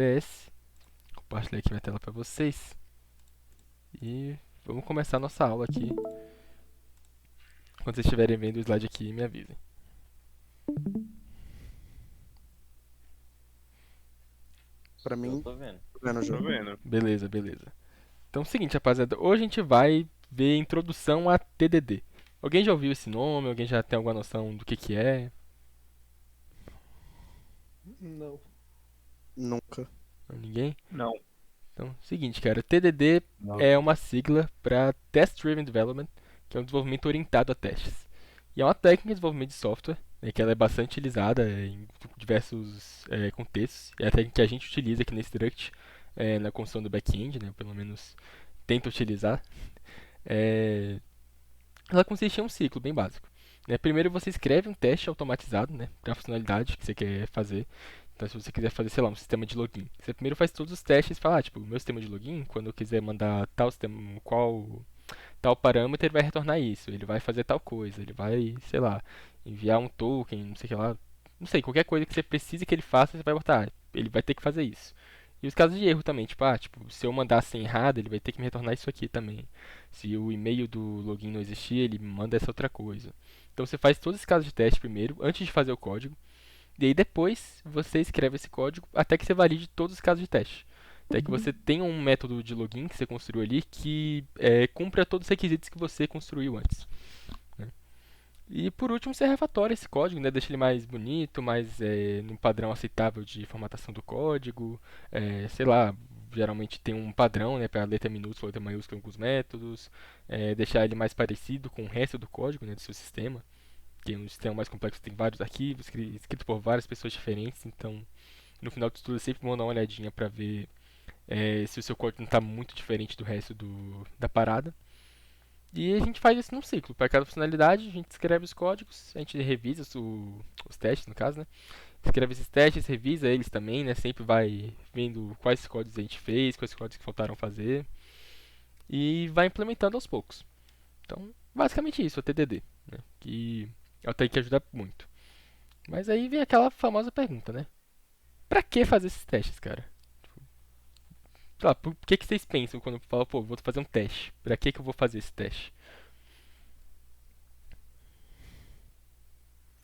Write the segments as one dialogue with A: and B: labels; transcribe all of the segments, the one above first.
A: OBS. Compartilhar aqui minha tela para vocês. E vamos começar a nossa aula aqui. Quando vocês estiverem vendo o slide aqui, me avisem.
B: Pra mim,
C: tô vendo.
B: tô vendo já.
D: Tô vendo.
A: Beleza, beleza. Então é o seguinte, rapaziada. Hoje a gente vai ver a introdução a TDD. Alguém já ouviu esse nome? Alguém já tem alguma noção do que é?
E: Não.
B: Nunca.
A: Ninguém?
D: Não.
A: Então, seguinte, cara. TDD
C: Não.
A: é uma sigla para Test Driven Development, que é um desenvolvimento orientado a testes. E é uma técnica de desenvolvimento de software, né, que ela é bastante utilizada em diversos contextos. É a técnica que a gente utiliza aqui na Struct, na construção do back-end, né, pelo menos tenta utilizar. Ela consiste em um ciclo bem básico. Né? Primeiro você escreve um teste automatizado, né, para a funcionalidade que você quer fazer. Então, se você quiser fazer, sei lá, um sistema de login, você primeiro faz todos os testes e fala, tipo, o meu sistema de login, quando eu quiser mandar tal sistema, qual tal parâmetro, ele vai retornar isso, ele vai fazer tal coisa, ele vai, sei lá, enviar um token, não sei o que lá, não sei, qualquer coisa que você precise que ele faça, você vai botar, ele vai ter que fazer isso. E os casos de erro também, tipo, se eu mandar a senha errada, ele vai ter que me retornar isso aqui também. Se o e-mail do login não existir, ele me manda essa outra coisa. Então você faz todos esses casos de teste primeiro, antes de fazer o código. E aí depois você escreve esse código até que você valide todos os casos de teste. Até que você tenha um método de login que você construiu ali que cumpra todos os requisitos que você construiu antes. Né? E por último você refatora esse código, né? Deixa ele mais bonito, mais num padrão aceitável de formatação do código. Sei lá, geralmente tem um padrão, né, para letra minúscula, letra maiúscula em alguns métodos. Deixar ele mais parecido com o resto do código, né, do seu sistema. Que um sistema mais complexo tem vários arquivos escritos por várias pessoas diferentes, então no final de tudo é sempre bom dar uma olhadinha para ver se o seu código não está muito diferente do resto da parada. E a gente faz isso num ciclo. Para cada funcionalidade, a gente escreve os códigos, a gente revisa os testes, no caso, né? Escreve esses testes, revisa eles também, né? Sempre vai vendo quais códigos a gente fez, quais códigos que faltaram fazer. E vai implementando aos poucos. Então, basicamente isso, o TDD. Né? Que é o que ajuda muito. Mas aí vem aquela famosa pergunta, né? Pra que fazer esses testes, cara? Sei lá, por que vocês pensam quando falam, pô, vou fazer um teste? Pra que eu vou fazer esse teste?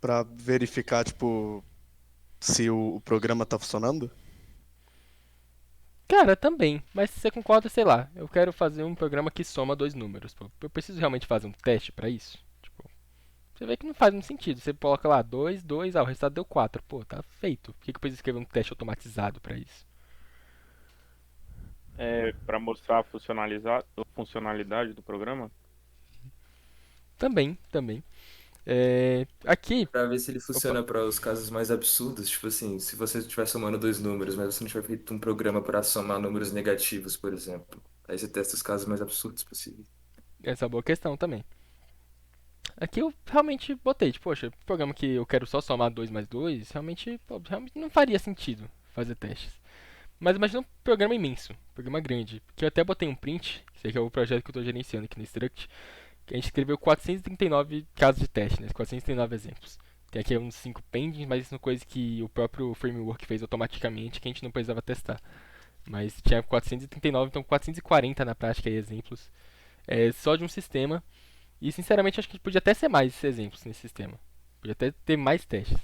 B: Pra verificar, tipo, se o programa tá funcionando?
A: Cara, também. Mas se você concorda, sei lá, eu quero fazer um programa que soma dois números. Pô. Eu preciso realmente fazer um teste pra isso? Tipo, você vê que não faz muito sentido. Você coloca lá 2, 2, o resultado deu 4. Pô, tá feito. Por que eu preciso escrever um teste automatizado pra isso?
D: Pra mostrar a funcionalidade do programa.
A: Também, também. Aqui.
E: Pra ver se ele
A: Opa.
E: funciona para os casos mais absurdos, tipo assim, se você estiver somando dois números, mas você não tiver feito um programa para somar números negativos, por exemplo. Aí você testa os casos mais absurdos possíveis.
A: Essa é uma boa questão também. Aqui eu realmente botei, tipo, poxa, programa que eu quero só somar 2 mais 2 realmente, pô, realmente não faria sentido fazer testes. Mas imagina um programa imenso, um programa grande, que eu até botei um print, esse aqui é o projeto que eu estou gerenciando aqui no Struct, que a gente escreveu 439 casos de teste, né, 439 exemplos. Tem aqui uns 5 pendings, mas isso são coisas que o próprio framework fez automaticamente, que a gente não precisava testar. Mas tinha 439, então 440 na prática aí, exemplos, só de um sistema. E sinceramente acho que podia até ser mais esses exemplos nesse sistema. Podia até ter mais testes.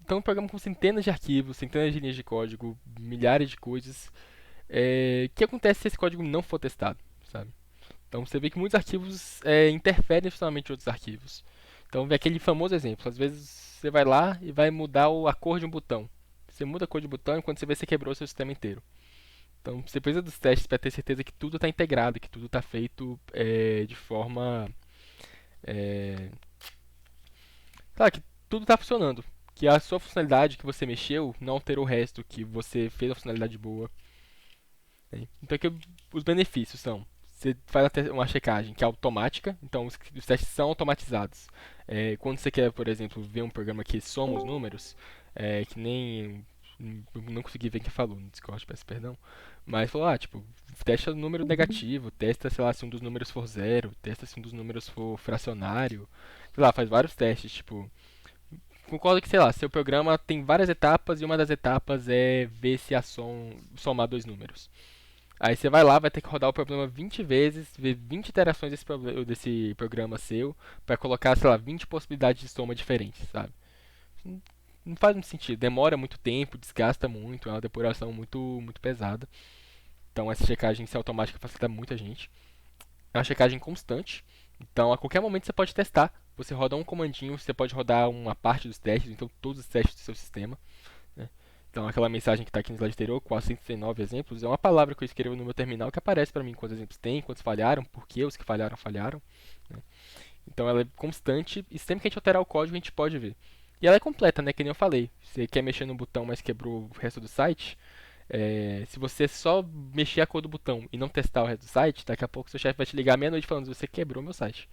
A: Então um programa com centenas de arquivos, centenas de linhas de código, milhares de coisas. O que acontece se esse código não for testado, sabe? Então você vê que muitos arquivos interferem no funcionamento de outros arquivos. Então vê aquele famoso exemplo. Às vezes você vai lá e vai mudar a cor de um botão. Você muda a cor de botão e quando você vê você quebrou o seu sistema inteiro. Então você precisa dos testes para ter certeza que tudo está integrado, que tudo está feito de forma. Claro, que tudo está funcionando. Que a sua funcionalidade que você mexeu não alterou o resto, que você fez uma funcionalidade boa. Né? Então aqui os benefícios são. Você faz uma checagem que é automática, então os testes são automatizados. Quando você quer, por exemplo, ver um programa que soma os números, que nem. Não consegui ver quem falou no Discord, peço perdão. Mas falou, tipo, testa o número negativo, testa, sei lá, se um dos números for zero, testa se um dos números for fracionário. Sei lá, faz vários testes, tipo. concordo que, sei lá, seu programa tem várias etapas e uma das etapas é ver se a somar dois números. Aí você vai lá, vai ter que rodar o problema 20 vezes, ver 20 iterações desse programa seu, pra colocar, sei lá, 20 possibilidades de soma diferentes, sabe? Não não faz muito sentido, demora muito tempo, desgasta muito, é uma depuração muito pesada. Então essa checagem ser automática facilita muito a gente. É uma checagem constante, então a qualquer momento você pode testar. Você roda um comandinho, você pode rodar uma parte dos testes, então todos os testes do seu sistema, né? Então aquela mensagem que está aqui no slide anterior, com as 169 exemplos, é uma palavra que eu escrevo no meu terminal que aparece para mim quantos exemplos tem, quantos falharam, por que os que falharam, falharam, né? Então ela é constante e sempre que a gente alterar o código a gente pode ver. E ela é completa, né? Que nem eu falei. Você quer mexer no botão, mas quebrou o resto do site. Se você só mexer a cor do botão e não testar o resto do site, daqui a pouco seu chefe vai te ligar meia-noite falando: você quebrou meu site.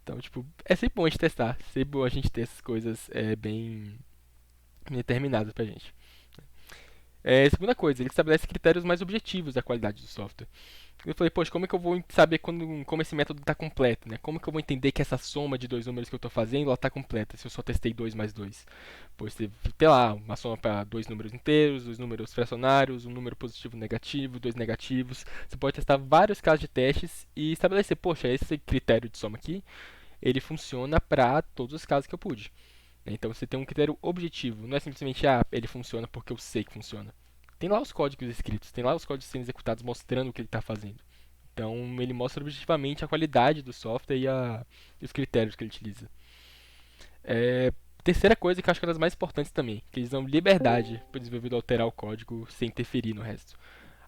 A: Então, tipo, é sempre bom a gente testar. Sempre bom a gente ter essas coisas bem determinadas pra gente. Segunda coisa, ele estabelece critérios mais objetivos da qualidade do software. Eu falei, poxa, como é que eu vou saber como esse método está completo, né? Como é que eu vou entender que essa soma de dois números que eu estou fazendo está completa, se eu só testei 2 mais 2? Pois você tem lá uma soma para dois números inteiros, dois números fracionários, um número positivo e negativo, dois negativos. Você pode testar vários casos de testes e estabelecer, poxa, esse critério de soma aqui, ele funciona para todos os casos que eu pude. Então você tem um critério objetivo, não é simplesmente, ele funciona porque eu sei que funciona. Tem lá os códigos escritos, tem lá os códigos sendo executados mostrando o que ele está fazendo. Então ele mostra objetivamente a qualidade do software e os critérios que ele utiliza. Terceira coisa que eu acho que é uma das mais importantes também, que eles dão liberdade para o desenvolvedor alterar o código sem interferir no resto.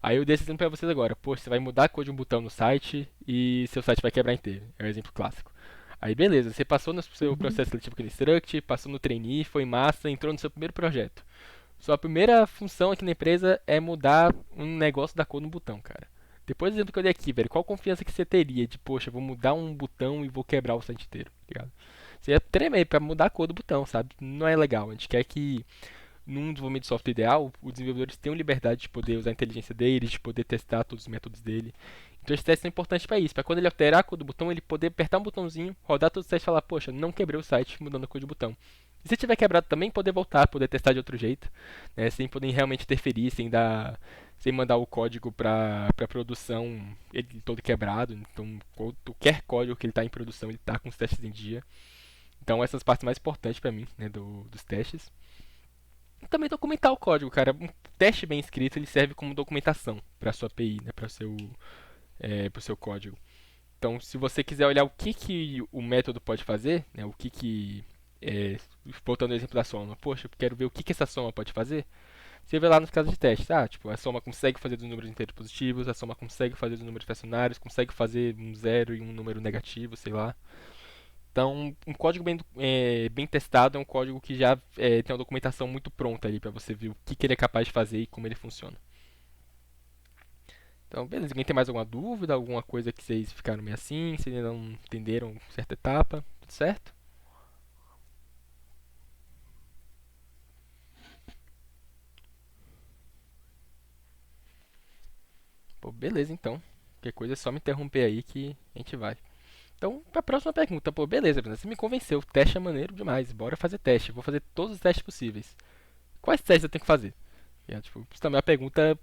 A: Aí eu dei esse exemplo para vocês agora. Poxa, você vai mudar a cor de um botão no site e seu site vai quebrar inteiro. É um exemplo clássico. Aí beleza, você passou no seu processo seletivo com o Instruct, passou no trainee, foi massa, entrou no seu primeiro projeto. Sua primeira função aqui na empresa é mudar um negócio da cor no botão, cara. Depois do exemplo que eu dei aqui, velho, qual confiança que você teria de, poxa, vou mudar um botão e vou quebrar o site inteiro, tá ligado? Você ia tremer pra mudar a cor do botão, sabe? Não é legal. A gente quer que, num desenvolvimento de software ideal, os desenvolvedores tenham liberdade de poder usar a inteligência deles, de poder testar todos os métodos dele. Então esses testes são importantes para isso, para quando ele alterar a cor do botão, ele poder apertar um botãozinho, rodar todos os testes e falar, poxa, não quebrei o site mudando a cor de botão. E se tiver quebrado também, poder voltar, poder testar de outro jeito, né, sem poder realmente interferir, sem mandar o código para produção ele todo quebrado. Então qualquer código que ele está em produção, ele está com os testes em dia. Então essas partes mais importantes para mim, né, dos testes. E também documentar o código, cara. Um teste bem escrito ele serve como documentação para sua API, né, para o seu código. Então, se você quiser olhar o que o método pode fazer, né, voltando ao exemplo da soma, poxa, eu quero ver o que essa soma pode fazer, você vê lá nos casos de teste, tipo, a soma consegue fazer dos números inteiros positivos, a soma consegue fazer dos números fracionários, consegue fazer um zero e um número negativo, sei lá. Então, um código bem testado é um código que já tem uma documentação muito pronta ali para você ver o que ele é capaz de fazer e como ele funciona. Então, beleza. Alguém tem mais alguma dúvida? Alguma coisa que vocês ficaram meio assim? Vocês ainda não entenderam certa etapa? Tudo certo? Pô, beleza então. Qualquer coisa é só me interromper aí que a gente vai. Então, para a próxima pergunta. Pô, beleza, Bruna, você me convenceu. O teste é maneiro demais. Bora fazer teste. Vou fazer todos os testes possíveis. Quais testes eu tenho que fazer? Tipo, isso também é uma pergunta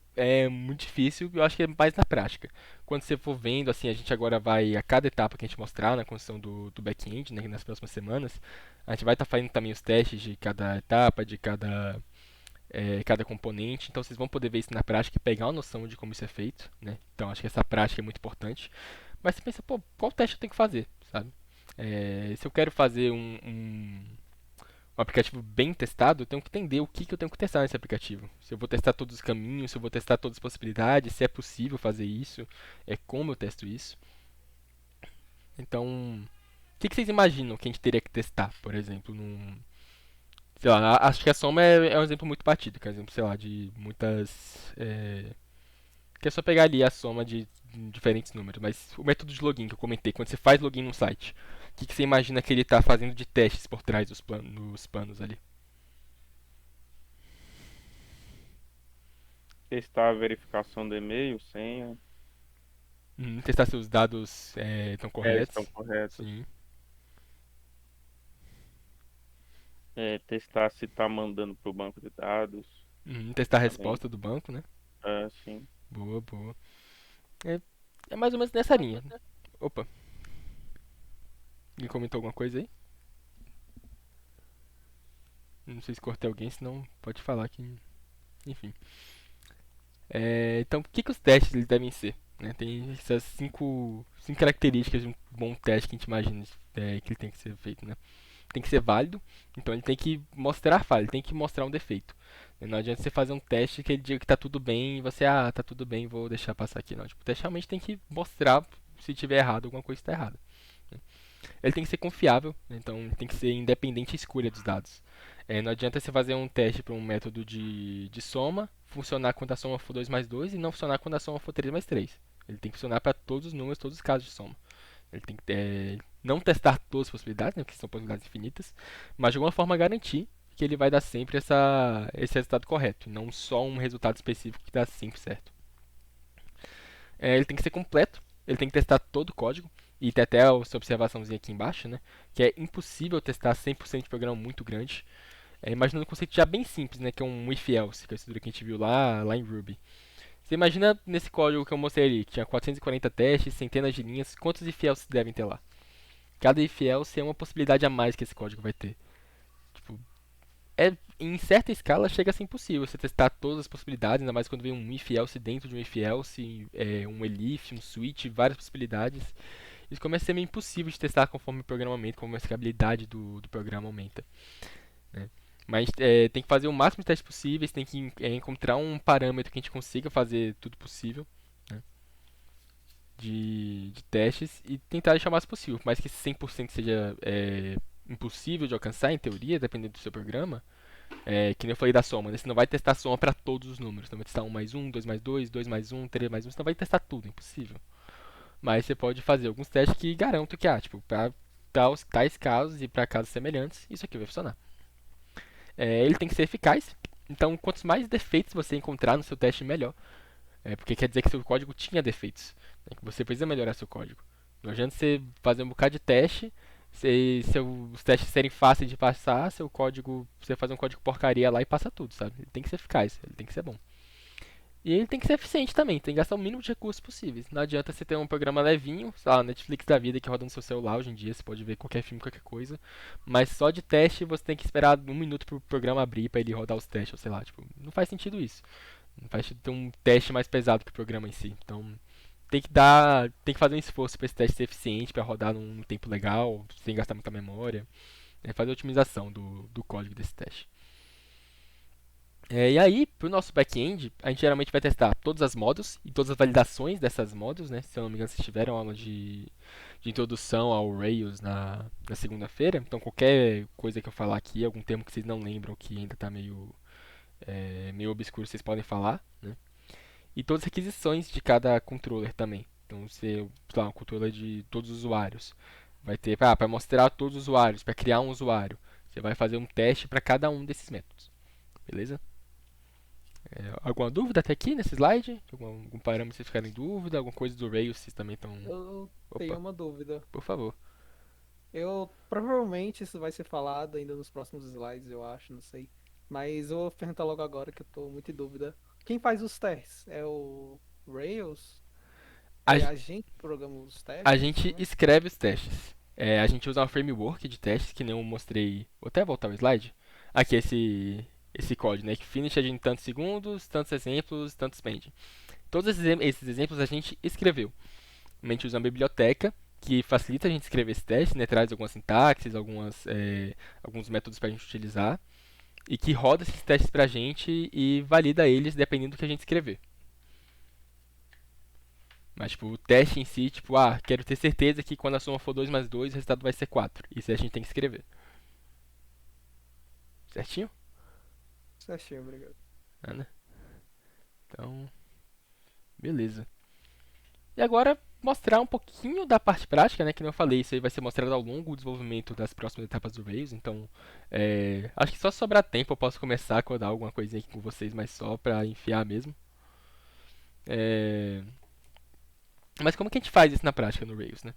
A: muito difícil e eu acho que é mais na prática. Quando você for vendo, assim, a gente agora vai, a cada etapa que a gente mostrar na construção do back-end, né, nas próximas semanas, a gente vai estar fazendo também os testes de cada etapa, de cada componente. Então vocês vão poder ver isso na prática e pegar uma noção de como isso é feito, né? Então acho que essa prática é muito importante. Mas você pensa, pô, qual teste eu tenho que fazer, sabe? Se eu quero fazer um aplicativo bem testado, eu tenho que entender o que eu tenho que testar nesse aplicativo. Se eu vou testar todos os caminhos, se eu vou testar todas as possibilidades, se é possível fazer isso, como eu testo isso. Então, o que vocês imaginam que a gente teria que testar, por exemplo, sei lá, acho que a soma é um exemplo muito batido, que é um exemplo, sei lá, de muitas. Que é só pegar ali a soma de diferentes números. Mas o método de login que eu comentei, quando você faz login num site, o que você imagina que ele está fazendo de testes por trás nos panos ali?
D: Testar a verificação do e-mail, senha,
A: Testar se os dados estão corretos.
D: estão corretos.
A: Sim.
D: testar se tá mandando pro banco de dados
A: Testar a
D: também.
A: resposta do banco, né?
D: Sim.
A: Boa, boa. É, é mais ou menos nessa linha. Opa, ele comentou alguma coisa aí? Não sei se cortei alguém, senão pode falar que. Enfim. Então, o que os testes eles devem ser? Né? Tem essas cinco características de um bom teste que a gente imagina que ele tem que ser feito. Né? Tem que ser válido, então ele tem que mostrar falha, ele tem que mostrar um defeito. Não adianta você fazer um teste que ele diga que tá tudo bem e você, tá tudo bem, vou deixar passar aqui. Não, tipo, o teste realmente tem que mostrar se tiver errado, alguma coisa está errada. Ele tem que ser confiável, né? Então tem que ser independente a escolha dos dados. Não adianta você fazer um teste para um método de soma, funcionar quando a soma for 2 mais 2 e não funcionar quando a soma for 3 mais 3. Ele tem que funcionar para todos os números, todos os casos de soma. Ele tem que não testar todas as possibilidades, né, porque são possibilidades infinitas, mas de alguma forma garantir que ele vai dar sempre esse resultado correto, e não só um resultado específico que dá sempre certo. Ele tem que ser completo, ele tem que testar todo o código, e tem até essa observaçãozinha aqui embaixo, né, que é impossível testar 100% de programa muito grande. Imaginando um conceito já bem simples, né, que é um if-else, que é a estrutura que a gente viu lá em Ruby. Você imagina nesse código que eu mostrei ali, que tinha 440 testes, centenas de linhas, quantos if-else devem ter lá? Cada if-else é uma possibilidade a mais que esse código vai ter. Tipo, em certa escala chega a ser impossível você testar todas as possibilidades, ainda mais quando vem um if-else dentro de um if-else, um elif, um switch, várias possibilidades. Isso começa a ser meio impossível de testar conforme o programa aumenta, conforme a escalabilidade do programa aumenta. Né? Mas tem que fazer o máximo de testes possíveis, tem que encontrar um parâmetro que a gente consiga fazer tudo possível, né, de testes e tentar deixar o máximo possível. Por mais que 100% seja impossível de alcançar, em teoria, dependendo do seu programa, que nem eu falei da soma, né? Você não vai testar a soma para todos os números. Você não vai testar 1 mais 1, 2 mais 2, 2 mais 1, 3 mais 1. Você não vai testar tudo, é impossível. Mas você pode fazer alguns testes que garantam que, para tais casos e para casos semelhantes, isso aqui vai funcionar. Ele tem que ser eficaz. Então, quantos mais defeitos você encontrar no seu teste, melhor. Porque quer dizer que seu código tinha defeitos. Né, que você precisa melhorar seu código. Não adianta você fazer um bocado de teste, se os testes serem fáceis de passar, seu código, você fazer um código porcaria lá e passa tudo, sabe? Ele tem que ser eficaz, ele tem que ser bom. E ele tem que ser eficiente também, tem que gastar o mínimo de recursos possíveis. Não adianta você ter um programa levinho, sei lá, Netflix da vida que roda no seu celular hoje em dia, você pode ver qualquer filme, qualquer coisa. Mas só de teste você tem que esperar 1 minuto pro programa abrir para ele rodar os testes, ou sei lá, tipo, não faz sentido isso. Não faz sentido ter um teste mais pesado que o programa em si. Então tem que fazer um esforço para esse teste ser eficiente, para rodar num tempo legal, sem gastar muita memória. Fazer a otimização do código desse teste. E aí, para o nosso back-end, a gente geralmente vai testar todas as modos e todas as validações dessas modos, né? Se eu não me engano, vocês tiveram aula de introdução ao Rails na segunda-feira. Então, qualquer coisa que eu falar aqui, algum termo que vocês não lembram, que ainda está meio obscuro, vocês podem falar, né? E todas as requisições de cada controller também. Então, se lá, um controller de todos os usuários. Vai ter, para mostrar a todos os usuários, para criar um usuário. Você vai fazer um teste para cada um desses métodos. Beleza? Alguma dúvida até aqui nesse slide? Algum parâmetro vocês ficarem em dúvida? Alguma coisa do Rails vocês também estão.
C: Eu tenho
A: Opa,
C: uma dúvida.
A: por favor.
C: Eu provavelmente isso vai ser falado ainda nos próximos slides, eu acho, não sei. Mas eu vou perguntar logo agora que eu tô muito em dúvida. Quem faz os testes? É o Rails?
A: A,
C: É a gente que programa os
A: a
C: testes?
A: gente
C: Como é?
A: escreve os testes. A gente usa uma framework de testes que nem eu mostrei. Vou até voltar o slide. Aqui, esse código, né? Que finish é de tantos segundos, tantos exemplos, tantos pending. Todos esses exemplos a gente escreveu. A gente usa uma biblioteca que facilita a gente escrever esse teste, né? Traz algumas sintaxes, alguns métodos para a gente utilizar. E que roda esses testes pra gente e valida eles dependendo do que a gente escrever. Mas, tipo, o teste em si, tipo, quero ter certeza que quando a soma for 2 mais 2, o resultado vai ser 4. Isso a gente tem que escrever. Certinho?
C: Certinho, obrigado.
A: Né? Então, beleza. E agora, mostrar um pouquinho da parte prática, né? Que nem eu falei, isso aí vai ser mostrado ao longo do desenvolvimento das próximas etapas do Rails. Então, acho que só se sobrar tempo eu posso começar a codar alguma coisinha aqui com vocês, mas só pra enfiar mesmo. É... Mas como que a gente faz isso na prática no Rails, né?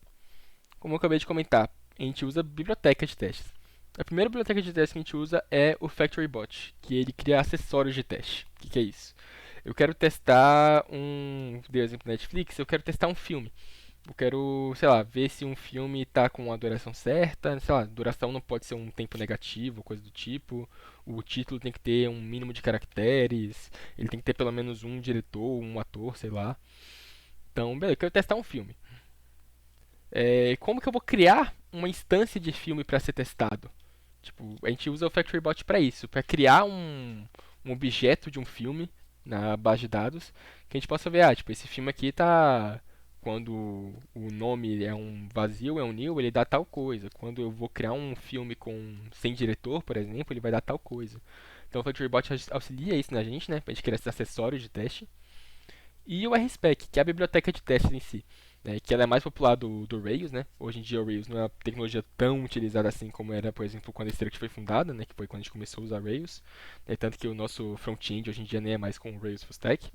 A: Como eu acabei de comentar, a gente usa biblioteca de testes. A primeira biblioteca de teste que a gente usa é o FactoryBot, que ele cria acessórios de teste. O que é isso? Eu quero testar dei o exemplo da Netflix, eu quero testar um filme. Eu quero, sei lá, ver se um filme está com a duração certa. Sei lá, duração não pode ser um tempo negativo, coisa do tipo. O título tem que ter um mínimo de caracteres. Ele tem que ter pelo menos um diretor, um ator, sei lá. Então, beleza, eu quero testar um filme. Como que eu vou criar uma instância de filme para ser testado? Tipo, a gente usa o FactoryBot para isso, para criar um objeto de um filme na base de dados, que a gente possa ver, tipo, esse filme aqui tá quando o nome é um vazio, é um new, ele dá tal coisa. Quando eu vou criar um filme sem diretor, por exemplo, ele vai dar tal coisa. Então o FactoryBot auxilia isso na gente, né, pra gente criar esses acessórios de teste. E o RSpec, que é a biblioteca de testes em si, né, que ela é mais popular do Rails, né? Hoje em dia o Rails não é uma tecnologia tão utilizada assim como era, por exemplo, quando a Struct foi fundada, né, que foi quando a gente começou a usar Rails, né, tanto que o nosso front-end hoje em dia nem é mais com o Rails Full Stack.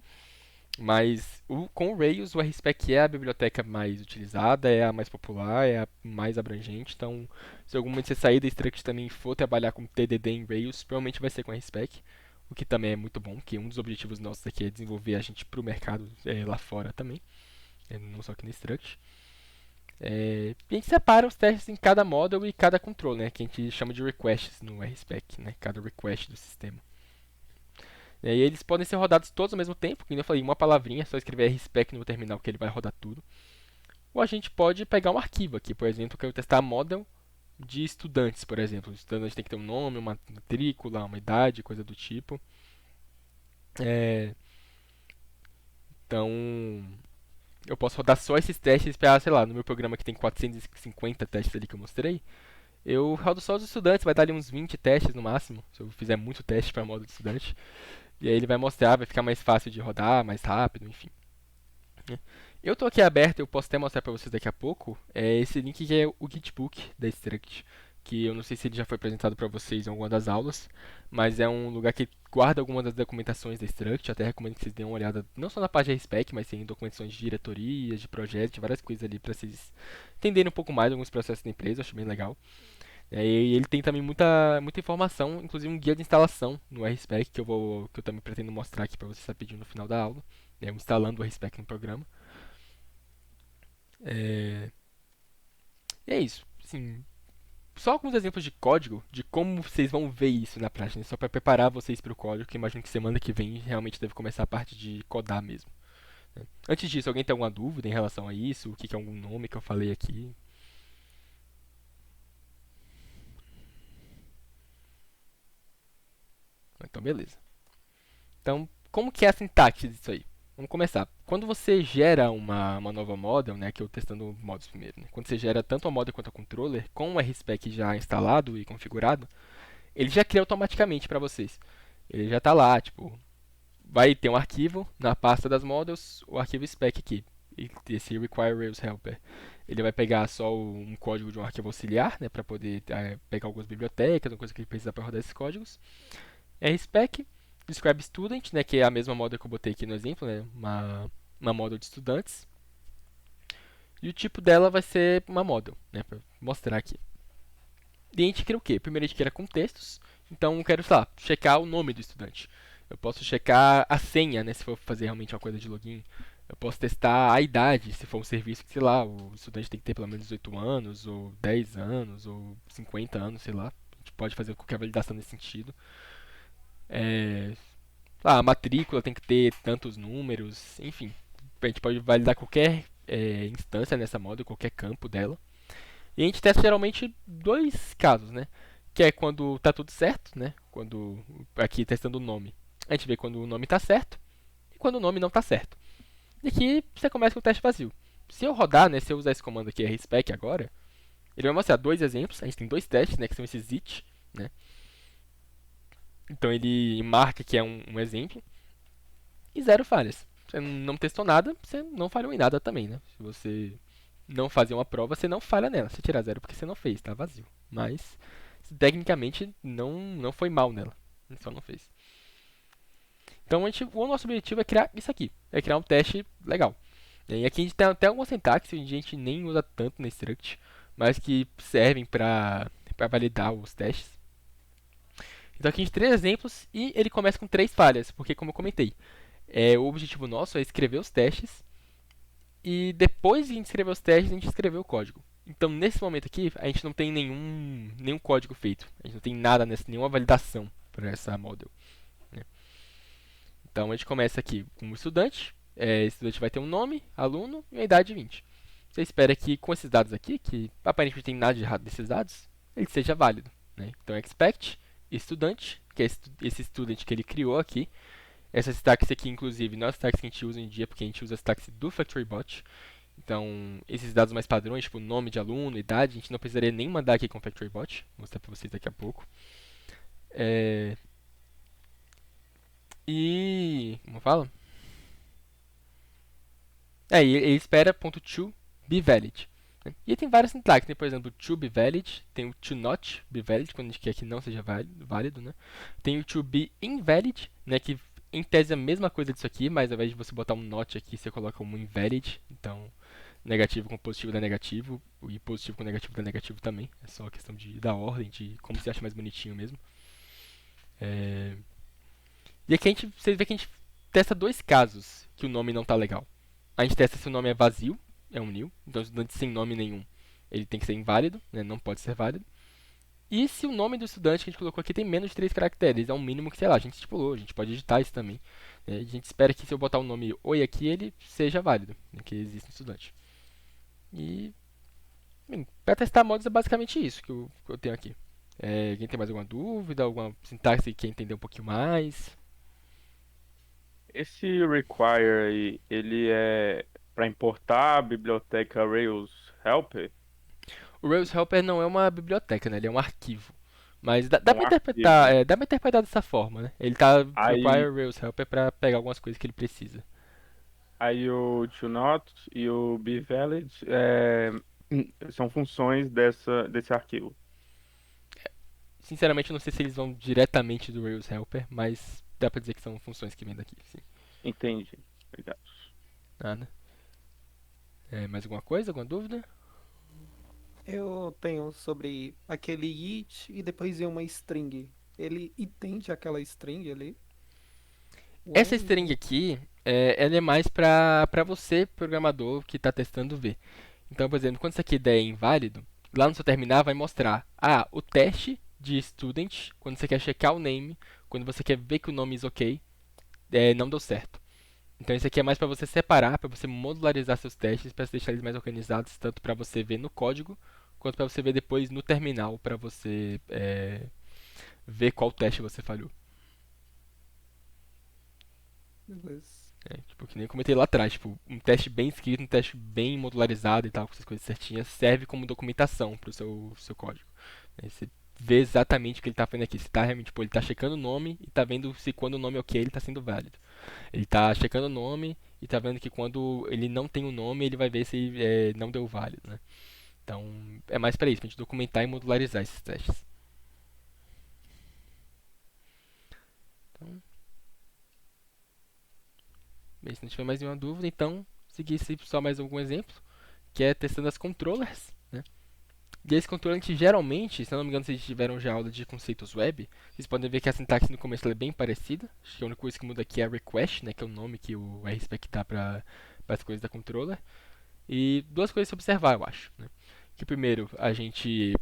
A: Mas com o Rails, o RSpec é a biblioteca mais utilizada, é a mais popular, é a mais abrangente. Então, se algum momento você sair da Struct também e for trabalhar com TDD em Rails, provavelmente vai ser com RSpec, o que também é muito bom, porque um dos objetivos nossos aqui é desenvolver a gente para o mercado lá fora também, não só aqui na Struct. E a gente separa os testes em cada model e cada control, né, que a gente chama de requests no RSpec, né, cada request do sistema. E aí eles podem ser rodados todos ao mesmo tempo, como eu falei, uma palavrinha, é só escrever RSpec no terminal que ele vai rodar tudo. Ou a gente pode pegar um arquivo aqui, por exemplo, eu quero testar model de estudantes, por exemplo. O estudante tem que ter um nome, uma matrícula, uma idade, coisa do tipo. Então, eu posso rodar só esses testes para, sei lá, no meu programa que tem 450 testes ali que eu mostrei, eu rodo só os estudantes, vai dar ali uns 20 testes no máximo, se eu fizer muito teste para modo de estudante. E aí ele vai mostrar, vai ficar mais fácil de rodar, mais rápido, enfim. Eu tô aqui aberto, eu posso até mostrar para vocês daqui a pouco, esse link que é o Gitbook da Struct, que eu não sei se ele já foi apresentado para vocês em alguma das aulas, mas é um lugar que guarda algumas das documentações da Struct, até recomendo que vocês deem uma olhada, não só na página RSpec, mas tem documentações de diretorias, de projetos, de várias coisas ali para vocês entenderem um pouco mais alguns processos da empresa, eu acho bem legal. E ele tem também muita informação, inclusive um guia de instalação no RSpec que eu também pretendo mostrar aqui para vocês rapidinho no final da aula, né, instalando o RSpec no programa. E é isso. Assim, só alguns exemplos de código, de como vocês vão ver isso na prática, né, só para preparar vocês para o código, que imagino que semana que vem realmente deve começar a parte de codar mesmo. Né. Antes disso, alguém tem alguma dúvida em relação a isso? O que é algum nome que eu falei aqui? Então, beleza. Então, como que é a sintaxe disso aí? Vamos começar. Quando você gera uma nova model, né, que eu testando modos primeiro, né, quando você gera tanto a model quanto a controller, com o RSpec já instalado e configurado, ele já cria automaticamente para vocês. Ele já está lá, tipo, vai ter um arquivo na pasta das models, o arquivo spec aqui, esse require Rails helper. Ele vai pegar só um código de um arquivo auxiliar, né, para poder pegar algumas bibliotecas, uma coisa que ele precisa para rodar esses códigos. RSpec, describe student, né, que é a mesma model que eu botei aqui no exemplo, né, uma model de estudantes. E o tipo dela vai ser uma model, né, para mostrar aqui. E a gente cria o quê? Primeiro a gente cria contextos, então eu quero, sei lá, checar o nome do estudante. Eu posso checar a senha, né, se for fazer realmente uma coisa de login. Eu posso testar a idade, se for um serviço que, sei lá, o estudante tem que ter pelo menos 18 anos, ou 10 anos, ou 50 anos, sei lá. A gente pode fazer qualquer validação nesse sentido. A matrícula tem que ter tantos números, enfim. A gente pode validar qualquer instância nessa model, qualquer campo dela. E a gente testa geralmente dois casos, né? Que é quando está tudo certo, né? Quando aqui testando o nome. A gente vê quando o nome está certo e quando o nome não está certo. E aqui você começa com o teste vazio. Se eu rodar, né? Se eu usar esse comando aqui, RSpec agora, ele vai mostrar dois exemplos. A gente tem dois testes, né? Que são esses it, né? Então ele marca que é um exemplo e 0 falhas. Você não testou nada, você não falhou em nada também, né? Se você não fazer uma prova, você não falha nela. Você tirar 0 porque você não fez, tá vazio. Mas tecnicamente não foi mal nela, só não fez. Então o nosso objetivo é criar isso aqui, é criar um teste legal. E aqui a gente tem até algumas sintaxes que a gente nem usa tanto na Struct, mas que servem para para validar os testes. Então aqui a gente tem 3 exemplos e ele começa com 3 falhas, porque como eu comentei, o objetivo nosso é escrever os testes e depois de a gente escrever os testes, a gente escrever o código. Então nesse momento aqui, a gente não tem nenhum código feito, a gente não tem nada nenhuma validação para essa model, né? Então a gente começa aqui com o estudante, estudante vai ter um nome, aluno e a idade 20. Você espera que com esses dados aqui, que aparentemente não tem nada de errado desses dados, ele seja válido, né? Então expect estudante, que é esse student que ele criou aqui. Essa syntaxe aqui, inclusive, não é a syntaxe que a gente usa em dia, porque a gente usa a syntaxe do FactoryBot. Então, esses dados mais padrões, tipo nome de aluno, idade, a gente não precisaria nem mandar aqui com o FactoryBot. Vou mostrar para vocês daqui a pouco. Como fala? E ele espera .to be valid. Né? E tem várias sintaxes, né? Por exemplo, to be valid, tem o to not be valid, quando a gente quer que não seja válido, né? Tem o to be invalid, né? Que em tese é a mesma coisa disso aqui, mas ao invés de você botar um not aqui, você coloca um invalid. Então, negativo com positivo dá negativo, e positivo com negativo dá negativo também. É só questão da ordem, de como você acha mais bonitinho mesmo. E aqui vocês veem que a gente testa 2 casos que o nome não está legal. A gente testa se o nome é vazio, é um nil, então o estudante sem nome nenhum, ele tem que ser inválido, né, não pode ser válido. E se o nome do estudante que a gente colocou aqui tem menos de 3 caracteres, é um mínimo que, sei lá, a gente estipulou, a gente pode editar isso também. A gente espera que se eu botar o nome oi aqui, ele seja válido, né, que existe um estudante. E, para testar modos é basicamente isso que eu tenho aqui. Quem tem mais alguma dúvida, alguma sintaxe que quer entender um pouquinho mais?
D: Esse require aí, ele é para importar a biblioteca Rails Helper?
A: O Rails Helper não é uma biblioteca, né? Ele é um arquivo. Mas dá
D: Um
A: pra
D: arquivo.
A: interpretar, dá pra interpretar dessa forma, né? Ele tá
D: Aí-
A: require Rails Helper pra pegar algumas coisas que ele precisa.
D: Aí o to not e o be valid são funções desse arquivo.
A: Sinceramente, eu não sei se eles vão diretamente do Rails Helper, mas dá pra dizer que são funções que vêm daqui, sim.
D: Entendi. Obrigado.
A: Nada. Mais alguma coisa? Alguma dúvida?
C: Eu tenho sobre aquele it e depois vem uma string. Ele entende aquela string ali?
A: Essa
C: When-
A: string aqui, ela é mais pra você, programador, que tá testando ver. Então, por exemplo, quando isso aqui der inválido, lá no seu terminal vai mostrar o teste de student, quando você quer checar o name, quando você quer ver que o nome é ok, não deu certo. Então isso aqui é mais para você separar, para você modularizar seus testes, para deixar eles mais organizados, tanto para você ver no código, quanto para você ver depois no terminal, para você ver qual teste você falhou.
C: Beleza.
A: Tipo, que nem eu comentei lá atrás, tipo, um teste bem escrito, um teste bem modularizado e tal, com essas coisas certinhas, serve como documentação para o seu código. Você vê exatamente o que ele está fazendo aqui. Se tá realmente, tipo, ele está checando o nome e está vendo se quando o nome é ok, ele está sendo válido. Ele está checando o nome e está vendo que quando ele não tem o nome, ele vai ver se não deu válido, né? Então, é mais para isso, para a gente documentar e modularizar esses testes. Então, bem, se não tiver mais nenhuma dúvida, então, seguir só mais algum exemplo, que é testando as controllers, né? E esse controller, a gente geralmente, se eu não me engano, se vocês tiveram já aula de conceitos web, vocês podem ver que a sintaxe no começo ela é bem parecida. Acho que a única coisa que muda aqui é a request, né, que é o nome que o RSpec dá para as coisas da controller. E 2 coisas a se observar, eu acho. Né? Que primeiro, a gente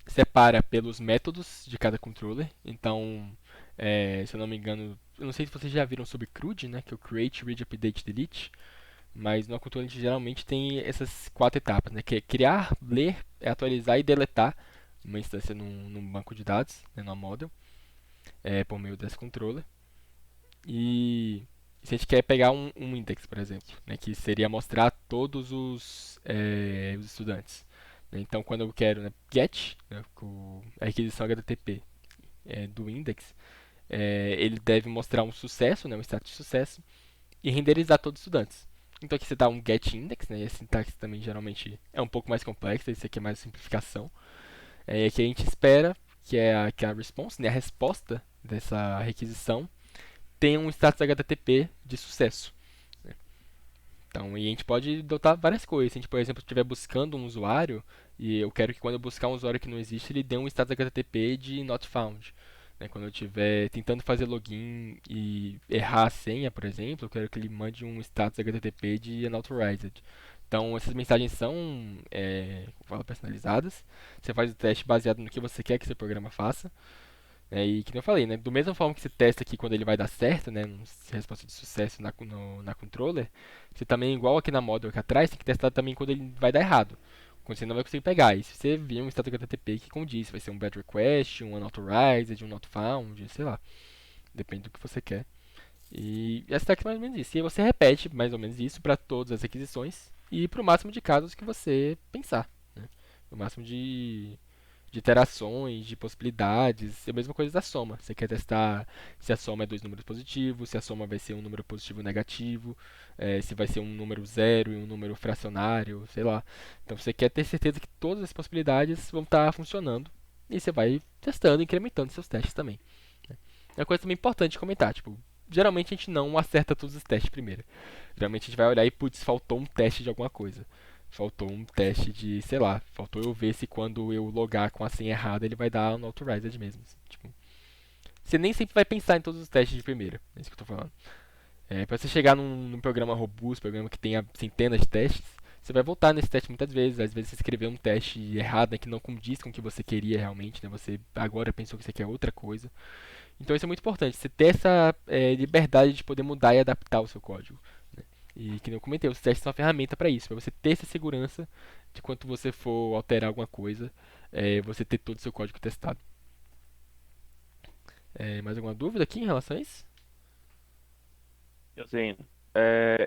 A: separa pelos métodos de cada controller. Então, se eu não me engano, eu não sei se vocês já viram sobre CRUD, né, que é o Create, Read, Update, Delete. Mas no controle a gente geralmente tem essas 4 etapas, né? Que é criar, ler, atualizar e deletar uma instância num banco de dados, né, numa model, por meio desse controller. E se a gente quer pegar um index, por exemplo, né, que seria mostrar todos os estudantes. Né? Então, quando eu quero, né, get, né, a requisição HTTP do index, ele deve mostrar um sucesso, né, um status de sucesso, e renderizar todos os estudantes. Então aqui você dá um getIndex, né? E a sintaxe também geralmente é um pouco mais complexa, isso aqui é mais simplificação. E aqui a gente espera que a response, né? A resposta dessa requisição tenha um status HTTP de sucesso. Né? Então, e a gente pode adotar várias coisas. Se a gente, por exemplo, estiver buscando um usuário, e eu quero que quando eu buscar um usuário que não existe, ele dê um status HTTP de not found. Né? Quando eu estiver tentando fazer login e errar a senha, por exemplo, eu quero que ele mande um status HTTP de unauthorized. Então, essas mensagens são como fala, personalizadas. Você faz o teste baseado no que você quer que seu programa faça. E que nem eu falei, né? Do mesma forma que você testa aqui quando ele vai dar certo, né? Resposta de sucesso na controller, você também, igual aqui na model aqui atrás, tem que testar também quando ele vai dar errado. Quando você não vai conseguir pegar. E se você vir um status HTTP que condiz, vai ser um bad request, um unauthorized, um not found, sei lá. Depende do que você quer. E essa é mais ou menos isso. E aí você repete mais ou menos isso para todas as requisições e para o máximo de casos que você pensar. Né? O máximo de iterações, de possibilidades. É a mesma coisa da soma. Você quer testar se a soma é dois números positivos, se a soma vai ser um número positivo ou negativo, se vai ser um número zero e um número fracionário, sei lá. Então você quer ter certeza que todas as possibilidades vão estar funcionando. E você vai testando, incrementando seus testes também. Né? É uma coisa também importante de comentar, tipo, geralmente a gente não acerta todos os testes primeiro. Geralmente a gente vai olhar e, putz, faltou um teste de alguma coisa. Faltou um teste de, sei lá, faltou eu ver se quando eu logar com a senha errada ele vai dar no authorized mesmo. Tipo, você nem sempre vai pensar em todos os testes de primeira, é isso que eu tô falando. Para você chegar num programa robusto, programa que tenha centenas de testes, você vai voltar nesse teste muitas vezes. Às vezes você escreveu um teste errado, né, que não condiz com o que você queria realmente, né? Você agora pensou que você quer outra coisa. Então isso é muito importante, você ter essa liberdade de poder mudar e adaptar o seu código. Né? E que nem eu comentei, os testes são uma ferramenta para isso, para você ter essa segurança de quando você for alterar alguma coisa, você ter todo o seu código testado. Mais alguma dúvida aqui em relação a isso?
D: Sim.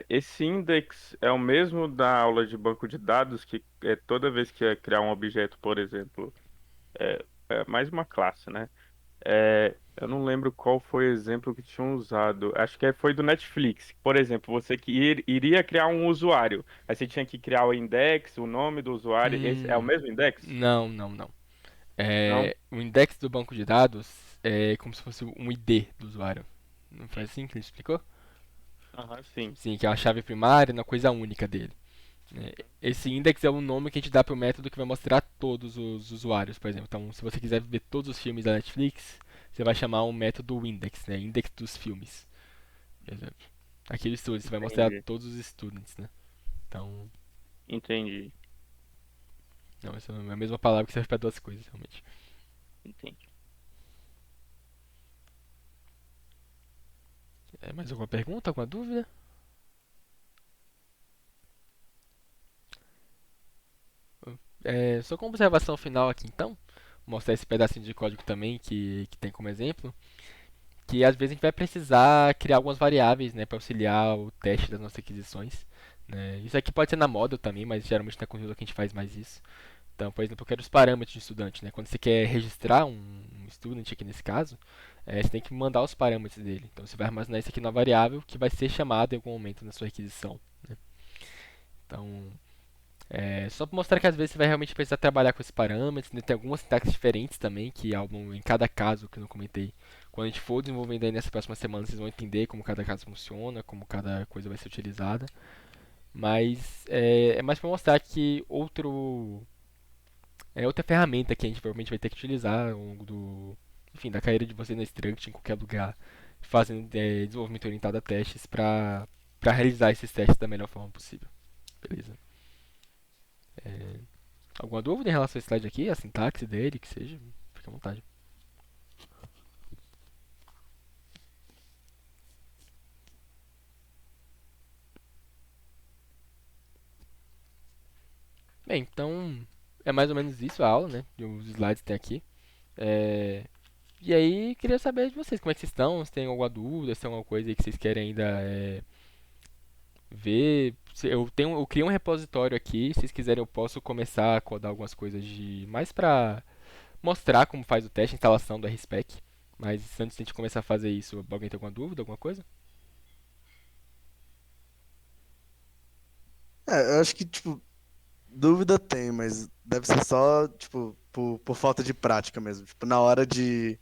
D: Esse index é o mesmo da aula de banco de dados, que toda vez que é criar um objeto, por exemplo, é mais uma classe, né? Eu não lembro qual foi o exemplo que tinham usado. Acho que foi do Netflix. Por exemplo, você que iria criar um usuário. Aí você tinha que criar o index, o nome do usuário. Esse é o
A: Hum,
D: mesmo index?
A: não, não, não.
D: Não?
A: O index do banco de dados é como se fosse um ID do usuário. Não foi assim que ele explicou?
D: Aham, sim.
A: Sim, que é a chave primária, uma coisa única dele. Né? Esse index é o nome que a gente dá para o método que vai mostrar todos os usuários, por exemplo. Então, se você quiser ver todos os filmes da Netflix, você vai chamar um método index, né? Index dos filmes, por exemplo. Aqui no students, você vai mostrar
D: Entendi.
A: todos os students, né? Então,
D: Entendi.
A: não, essa é a mesma palavra que serve para duas coisas, realmente.
D: Entendi.
A: Mais alguma pergunta, alguma dúvida? Só com observação final aqui, então, mostrar esse pedacinho de código também que tem como exemplo. Que às vezes a gente vai precisar criar algumas variáveis, né, para auxiliar o teste das nossas aquisições. Né? Isso aqui pode ser na model também, mas geralmente na Conjunto que a gente faz mais isso. Então, por exemplo, eu quero os parâmetros de estudante. Né? Quando você quer registrar um estudante aqui nesse caso, você tem que mandar os parâmetros dele. Então, você vai armazenar isso aqui na variável que vai ser chamada em algum momento na sua requisição. Né? Então, só para mostrar que às vezes você vai realmente precisar trabalhar com esses parâmetros, né? Tem algumas sintaxes diferentes também, que em cada caso que eu não comentei. Quando a gente for desenvolvendo aí nessas próximas semanas, vocês vão entender como cada caso funciona, como cada coisa vai ser utilizada. Mas é mais para mostrar que outra ferramenta que a gente provavelmente vai ter que utilizar ao longo enfim, da carreira de vocês na Struct, em qualquer lugar, fazendo desenvolvimento orientado a testes para realizar esses testes da melhor forma possível. Beleza? É, Alguma dúvida em relação a esse slide aqui? A sintaxe dele, que seja? Fique à vontade. Bem, então é mais ou menos isso a aula, né? E os slides tem aqui. É, E aí, queria saber de vocês, como é que vocês estão, se tem alguma dúvida, se tem alguma coisa aí que vocês querem ainda ver. Eu criei um repositório aqui, se vocês quiserem eu posso começar a codar algumas coisas mais pra mostrar como faz o teste, a instalação do RSpec. Mas antes de a gente começar a fazer isso, alguém tem alguma dúvida, alguma coisa?
B: Eu acho que, tipo, dúvida tem, mas deve ser só, tipo, por falta de prática mesmo. Tipo, na hora de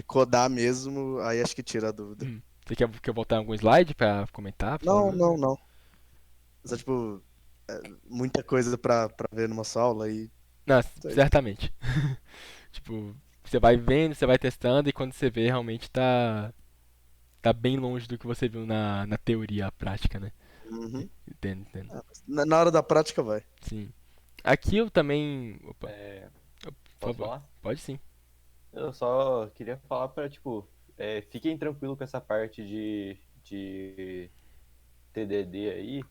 B: codar mesmo, aí acho que tira a dúvida.
A: Você quer que eu voltar em algum slide pra comentar, pra falar
B: Não,
A: alguma
B: não,
A: coisa?
B: não. Só, tipo, muita coisa pra ver numa só aula e
A: Não,
B: isso aí.
A: certamente. Tipo, você vai vendo, você vai testando e quando você vê, realmente tá bem longe do que você viu na teoria, a prática, né?
B: Uhum.
A: Entendo, entendo.
B: Na hora da prática vai.
A: Sim. Aqui eu também. Opa,
F: É,
A: por
F: posso
A: favor.
F: falar?
A: Pode sim.
F: Eu só queria falar para, tipo, fiquem tranquilos com essa parte de TDD aí,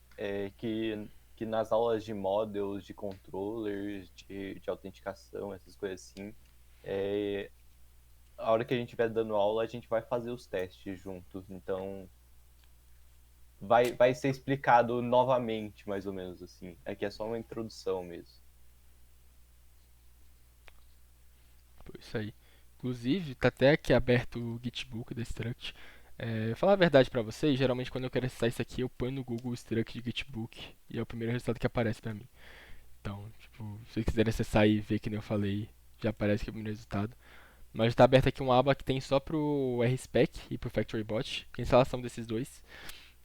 F: que nas aulas de models, de controllers, de autenticação, essas coisas assim, é, a hora que a gente estiver dando aula, a gente vai fazer os testes juntos. Então, vai ser explicado novamente, mais ou menos assim. Aqui é só uma introdução mesmo.
A: Pô, isso aí. Inclusive, tá até aqui aberto o Gitbook da Struct. Falar a verdade pra vocês, geralmente quando eu quero acessar isso aqui, eu ponho no Google Struct Gitbook e é o primeiro resultado que aparece pra mim. Então, tipo, se vocês quiserem acessar e ver que nem eu falei, já aparece aqui o primeiro resultado. Mas tá aberto aqui uma aba que tem só pro RSpec e pro FactoryBot, que é a instalação desses dois.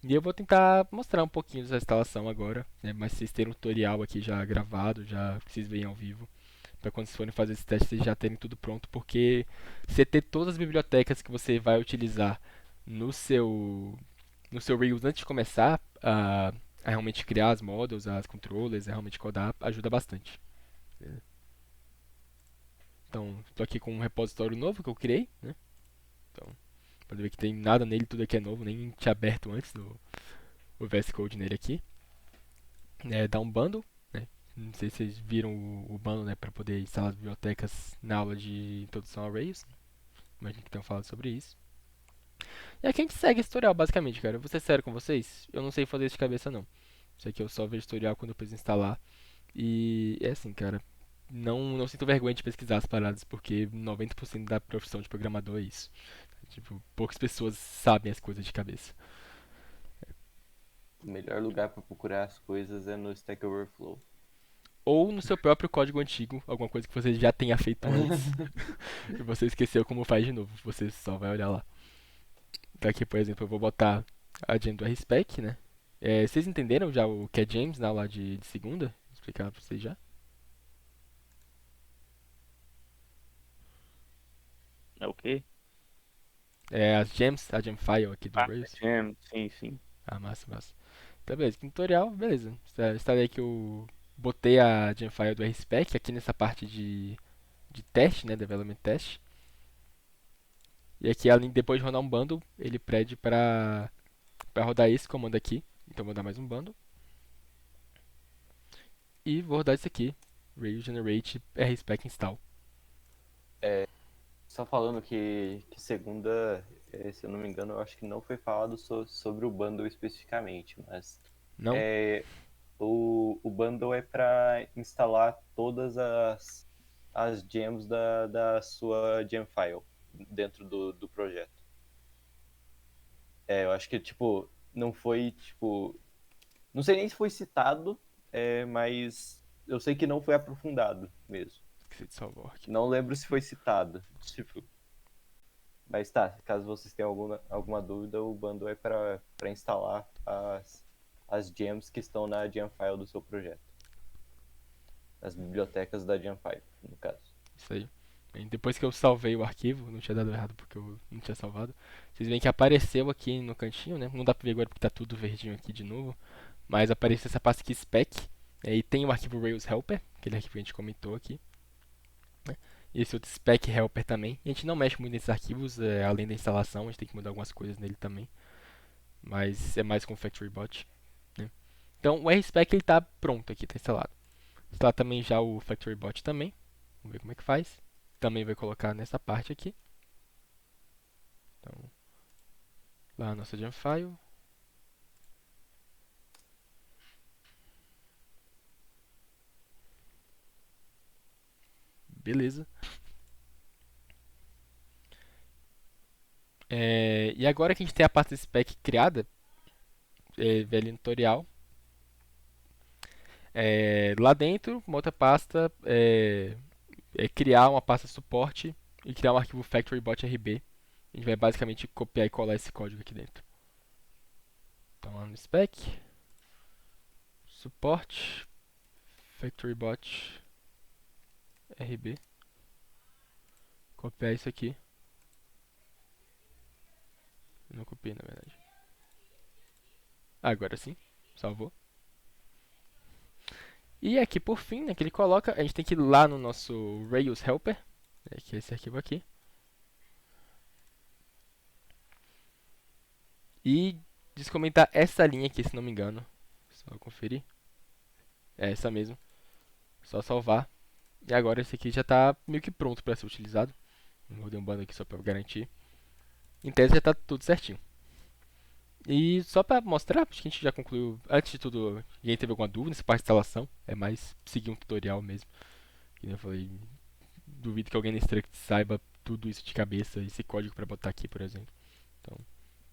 A: E eu vou tentar mostrar um pouquinho dessa instalação agora, né? Mas vocês terem um tutorial aqui já gravado, já que vocês veem ao vivo, para quando vocês forem fazer esse teste vocês já terem tudo pronto, porque você ter todas as bibliotecas que você vai utilizar no seu no seu Rails antes de começar a realmente criar as models, as controllers, a realmente codar, ajuda bastante. Então, estou aqui com um repositório novo que eu criei, né? Então, pode ver que tem nada nele, tudo aqui é novo, nem tinha aberto antes o VS Code nele aqui. Dá um bundle, né? Não sei se vocês viram o bundle, né, para poder instalar as bibliotecas na aula de introdução a Rails. Imagino que tenham falado sobre isso. E aqui a gente segue esse tutorial, basicamente, cara. Eu vou ser sério com vocês, eu não sei fazer isso de cabeça, não. Isso aqui eu só vejo tutorial quando eu preciso instalar. E é assim, cara. Não sinto vergonha de pesquisar as paradas, porque 90% da profissão de programador é isso. Tipo, poucas pessoas sabem as coisas de cabeça.
F: O melhor lugar para procurar as coisas é no Stack Overflow.
A: Ou no seu próprio código antigo, alguma coisa que você já tenha feito antes e você esqueceu como faz de novo. Você só vai olhar lá. Daqui, por exemplo, eu vou botar a gem do RSpec, né? Vocês entenderam já o que é gems na aula de segunda? Vou explicar pra vocês já.
D: É o quê?
A: As gems, a gem file aqui do
D: Ah,
A: Rails.
D: Gem, sim, sim.
A: Ah, massa, massa. Então, beleza. Aqui no tutorial, beleza. Instalei que eu botei a gem file do RSpec aqui nessa parte de teste, né? Development test. E aqui, além, depois de rodar um bundle, ele pede para rodar esse comando aqui. Então, vou dar mais um bundle. E vou rodar isso aqui. Rails generate rspec install.
F: Só falando que segunda, se eu não me engano, eu acho que não foi falado sobre o bundle especificamente, mas
A: Não?
F: o bundle é para instalar todas as gems da sua gem file dentro do projeto. Eu acho que, tipo, não foi, tipo... Não sei nem se foi citado, mas eu sei que não foi aprofundado mesmo.
A: Esqueci de salvar aqui.
F: Não lembro se foi citado. Tipo, mas tá, caso vocês tenham alguma dúvida, o bundle é para instalar as gems que estão na gem file do seu projeto. As bibliotecas da gem file, no caso.
A: Isso aí. Bem, depois que eu salvei o arquivo, não tinha dado errado porque eu não tinha salvado. Vocês veem que apareceu aqui no cantinho, né? Não dá pra ver agora porque tá tudo verdinho aqui de novo. Mas apareceu essa pasta aqui spec. E tem o arquivo Rails Helper, aquele arquivo que a gente comentou aqui. Né? E esse outro spec helper também. E a gente não mexe muito nesses arquivos, além da instalação, a gente tem que mudar algumas coisas nele também. Mas é mais com o FactoryBot. Né? Então o RSpec ele tá pronto aqui, tá instalado. Instalar também já o FactoryBot também. Vamos ver como é que faz. Também vai colocar nessa parte aqui. Então, lá a nossa gem file. Beleza. E agora que a gente tem a parte spec criada, velho no tutorial, lá dentro, uma outra pasta, criar uma pasta suporte e criar um arquivo factorybot.rb. A gente vai basicamente copiar e colar esse código aqui dentro. Então lá no spec, suporte, factorybot, RB. Copiar isso aqui. Não copiei, na verdade. Agora sim, salvou. E aqui por fim, né, que ele coloca, a gente tem que ir lá no nosso Rails Helper, né, que é esse arquivo aqui. E descomentar essa linha aqui, se não me engano. Só conferir. É essa mesmo. Só salvar. E agora esse aqui já está meio que pronto para ser utilizado. Vou dar um banner aqui só para garantir. Em tese já está tudo certinho. E só para mostrar, acho que a gente já concluiu. Antes de tudo, ninguém teve alguma dúvida nessa parte de instalação. É mais seguir um tutorial mesmo. Que nem eu falei, duvido que alguém na Struct saiba tudo isso de cabeça, esse código para botar aqui, por exemplo. Então,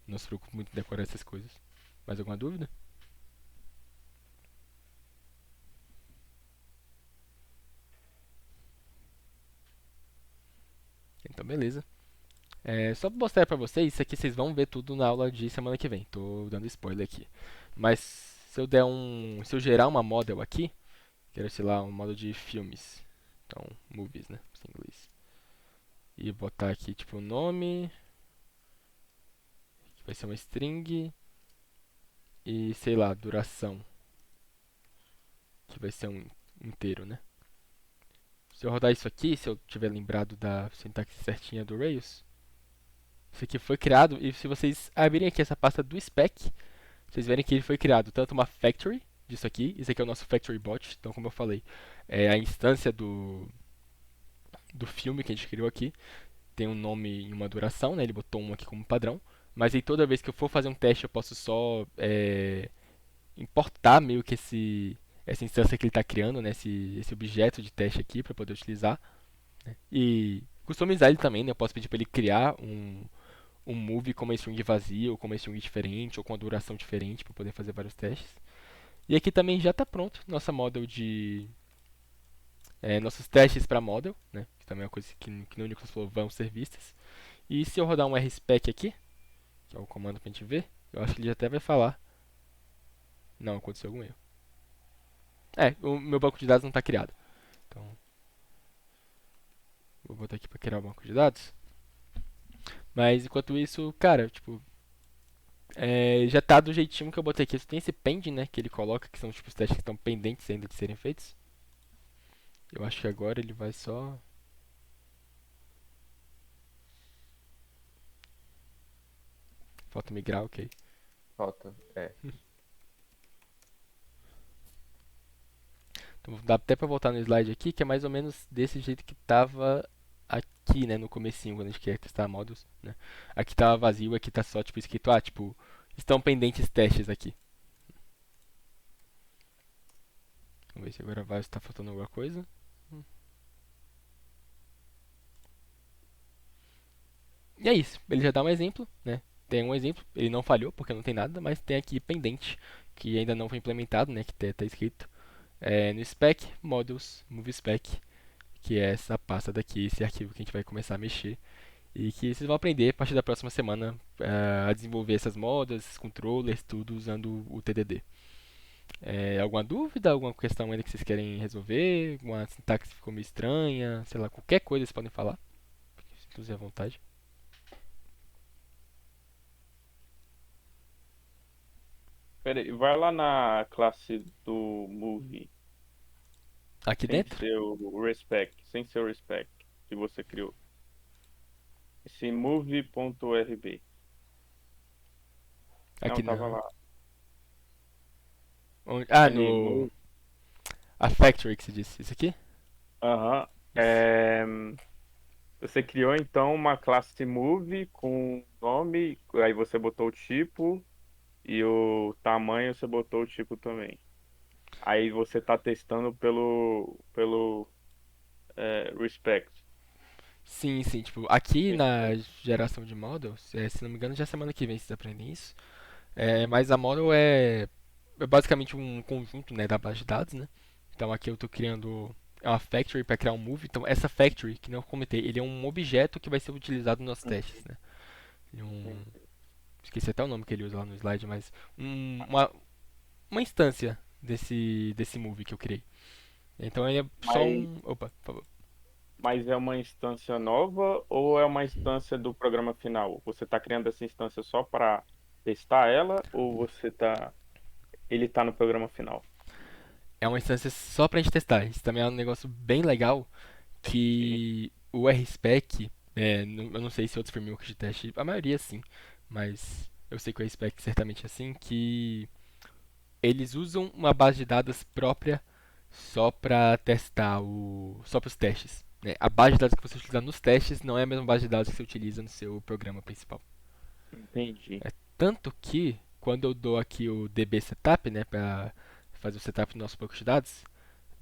A: não se preocupe muito em decorar essas coisas. Mais alguma dúvida? Então, beleza. Só pra mostrar pra vocês, isso aqui vocês vão ver tudo na aula de semana que vem. Tô dando spoiler aqui. Mas se eu gerar uma model aqui, quero, sei lá, um model de filmes. Então, movies, né, em inglês. E botar aqui, tipo, o nome, que vai ser uma string, e, sei lá, duração, que vai ser um inteiro, né. Se eu rodar isso aqui, se eu tiver lembrado da sintaxe certinha do Rails, isso aqui foi criado, e se vocês abrirem aqui essa pasta do spec, vocês verem que ele foi criado tanto uma factory disso aqui, isso aqui é o nosso factory bot, então como eu falei, é a instância do filme que a gente criou aqui, tem um nome e uma duração, né? Ele botou um aqui como padrão, mas aí toda vez que eu for fazer um teste eu posso só importar meio que essa instância que ele está criando, né? Esse objeto de teste aqui para poder utilizar, né? E customizar ele também, né? Eu posso pedir para ele criar um movie com uma string vazia, ou com uma string diferente, ou com uma duração diferente, para poder fazer vários testes. E aqui também já está pronto nossa model de... nossos testes para model, né? Que também é uma coisa que no Unix falou vão ser vistas. E se eu rodar um rspec aqui, que é o comando para a gente ver, eu acho que ele até vai falar. Não, aconteceu algum erro. O meu banco de dados não está criado. Então, vou botar aqui para criar o banco de dados. Mas enquanto isso, cara, tipo, já tá do jeitinho que eu botei aqui. Tem esse pending, né, que ele coloca, que são tipo, os testes que estão pendentes ainda de serem feitos. Eu acho que agora ele vai só... Falta migrar, ok.
F: Falta.
A: Então dá até pra voltar no slide aqui, que é mais ou menos desse jeito que tava aqui, né, no comecinho, quando a gente quer testar modos, né. Aqui tava vazio, aqui tá só, tipo, escrito, tipo, estão pendentes testes aqui. Vamos ver se agora vai, se tá faltando alguma coisa. E é isso, ele já dá um exemplo, né, tem um exemplo, ele não falhou porque não tem nada, mas tem aqui pendente, que ainda não foi implementado, né, que tá escrito. No spec, modules, move spec, que é essa pasta daqui, esse arquivo que a gente vai começar a mexer. E que vocês vão aprender a partir da próxima semana a desenvolver essas modas, esses controllers, tudo usando o TDD. Alguma dúvida, alguma questão ainda que vocês querem resolver? Alguma sintaxe que ficou meio estranha? Sei lá, qualquer coisa vocês podem falar. Sintam-se à vontade.
D: Pera aí, vai lá na classe do Movie,
A: Aqui
D: sem
A: dentro?
D: ser o respect, sem ser o respect que você criou. Esse movie.rb. Não,
A: Aqui
D: tava
A: não.
D: lá.
A: No...
D: Move.
A: A factory que você disse. Isso aqui?
D: Aham. Você criou então uma classe Move com nome, aí você botou o tipo e o tamanho você botou o tipo também. Aí você tá testando pelo respect.
A: Sim, sim. Tipo, aqui na geração de models, se não me engano, já é semana que vem vocês aprendem isso. Mas a model é basicamente um conjunto, né, da base de dados, né? Então aqui eu estou criando uma factory para criar um move. Então essa factory, que não comentei, ele é um objeto que vai ser utilizado nos nossos testes, né? Esqueci até o nome que ele usa lá no slide, mas uma instância desse movie que eu criei. Então ele é só
D: Mas,
A: um. Opa, por favor.
D: mas é uma instância nova ou é uma instância do programa final? Você está criando essa instância só para testar ela ou ele está no programa final?
A: É uma instância só pra gente testar. Isso também é um negócio bem legal
D: Entendi.
A: que o RSpec, eu não sei se outros frameworks de teste, a maioria sim, mas eu sei que o RSpec certamente é assim, que eles usam uma base de dados própria só para testar só para os testes. Né? A base de dados que você utiliza nos testes não é a mesma base de dados que você utiliza no seu programa principal.
D: Entendi.
A: É tanto que quando eu dou aqui o DB setup, né, para fazer o setup do nosso banco de dados,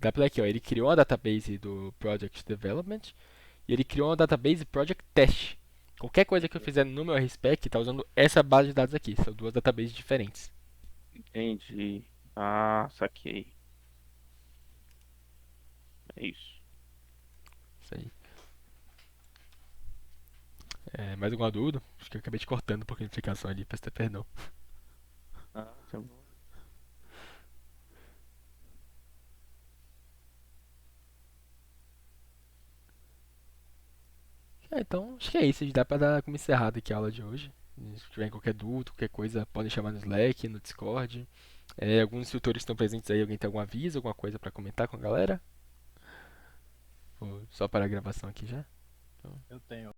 A: dá para aqui, ó, ele criou uma database do Project Development e ele criou uma database Project Test. Qualquer coisa que eu fizer no meu RSpec está usando essa base de dados aqui. São duas databases diferentes.
D: Entendi. Ah, saquei. É isso.
A: Isso aí. Mais alguma dúvida? Acho que eu acabei te cortando um pouquinho de explicação ali, peço até perdão.
D: Ah, tá bom.
A: Então, acho que é isso. Dá pra dar como encerrada aqui a aula de hoje. Se tiver qualquer dúvida, qualquer coisa, podem chamar no Slack, no Discord. Alguns instrutores estão presentes aí. Alguém tem algum aviso, alguma coisa pra comentar com a galera? Vou só parar a gravação aqui já.
G: Eu tenho.